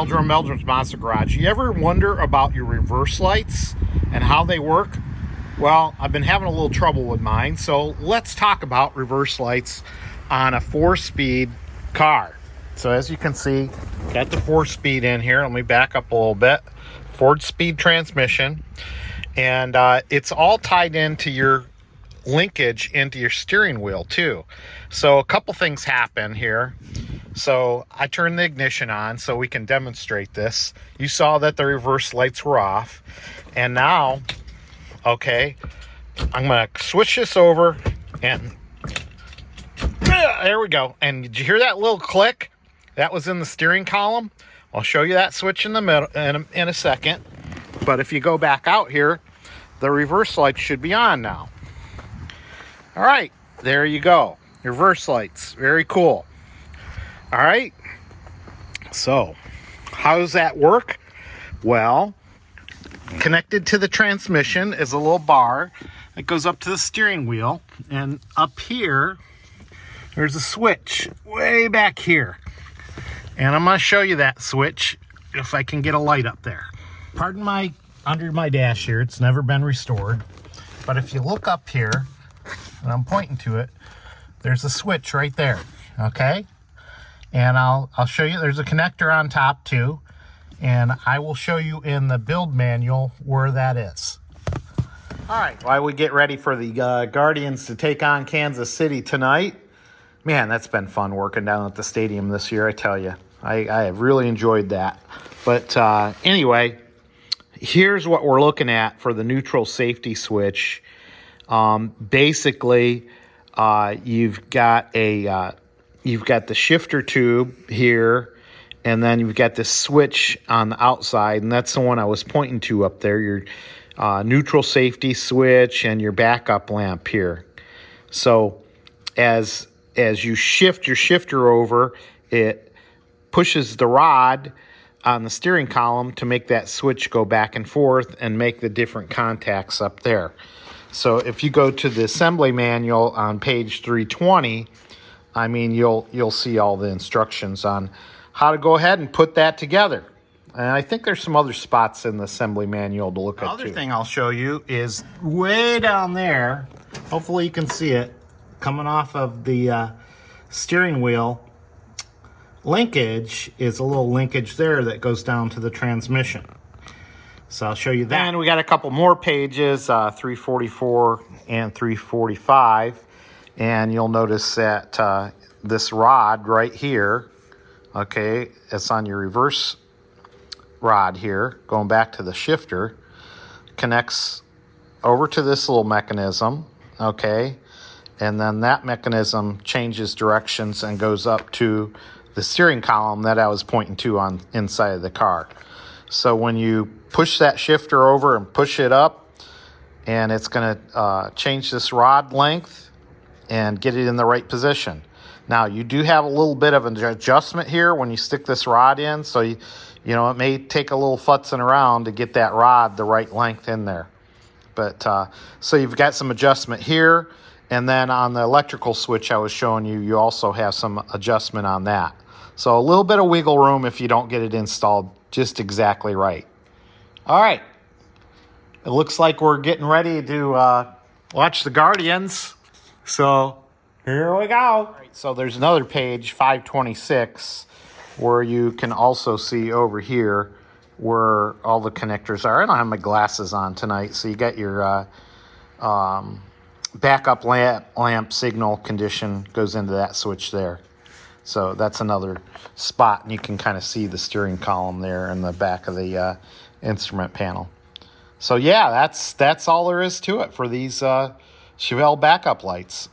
Meldrum, Meldrum's Monster Garage. You ever wonder about your reverse lights and how they work? Well, I've been having a little trouble with mine, so let's talk about reverse lights on a 4-speed car. So as you can see, got the 4-speed in here. Let me back up a little bit. 4-speed transmission, and it's all tied into your linkage into your steering wheel too. So a couple things happen here. So I turned the ignition on so we can demonstrate this. You saw that the reverse lights were off, and now, okay, I'm gonna switch this over, and there we go. And did you hear that little click? That was in the steering column. I'll show you that switch in the middle in a second. But if you go back out here, the reverse lights should be on now. All right, there you go. Reverse lights, very cool. All right, so how does that work? Well, connected to the transmission is a little bar that goes up to the steering wheel, and up here, there's a switch way back here. And I'm gonna show you that switch if I can get a light up there. Pardon my, under my dash here, it's never been restored. But if you look up here, and I'm pointing to it, there's a switch right there, okay? And I'll show you, there's a connector on top too, and I will show you in the build manual where that is. All right, while we get ready for the Guardians to take on Kansas City tonight, man, that's been fun working down at the stadium this year, I tell you. I have really enjoyed that. But anyway, here's what we're looking at for the neutral safety switch. Basically, you've got the shifter tube here, and then you've got this switch on the outside, and that's the one I was pointing to up there, your neutral safety switch and your backup lamp here. So as you shift your shifter over, it pushes the rod on the steering column to make that switch go back and forth and make the different contacts up there. So if you go to the assembly manual on page 320, I mean, you'll see all the instructions on how to go ahead and put that together. And I think there's some other spots in the assembly manual to look at too. The other thing I'll show you is way down there. Hopefully you can see it coming off of the steering wheel. Linkage is a little linkage there that goes down to the transmission. So I'll show you that. And we got a couple more pages, 344 and 345. And you'll notice that this rod right here, okay, it's on your reverse rod here, going back to the shifter, connects over to this little mechanism, okay, and then that mechanism changes directions and goes up to the steering column that I was pointing to on inside of the car. So when you push that shifter over and push it up, and it's going to change this rod length and get it in the right position. Now, you do have a little bit of an adjustment here when you stick this rod in, so you know, it may take a little futzing around to get that rod the right length in there. But so you've got some adjustment here, and then on the electrical switch I was showing you, you also have some adjustment on that. So a little bit of wiggle room if you don't get it installed just exactly right. All right, it looks like we're getting ready to watch the Guardians. So here we go. All right, so there's another page, 526, where you can also see over here where all the connectors are. I don't have my glasses on tonight, so you got your backup lamp signal condition goes into that switch there. So that's another spot, and you can kind of see the steering column there in the back of the instrument panel. So yeah, that's all there is to it for these Chevelle backup lights.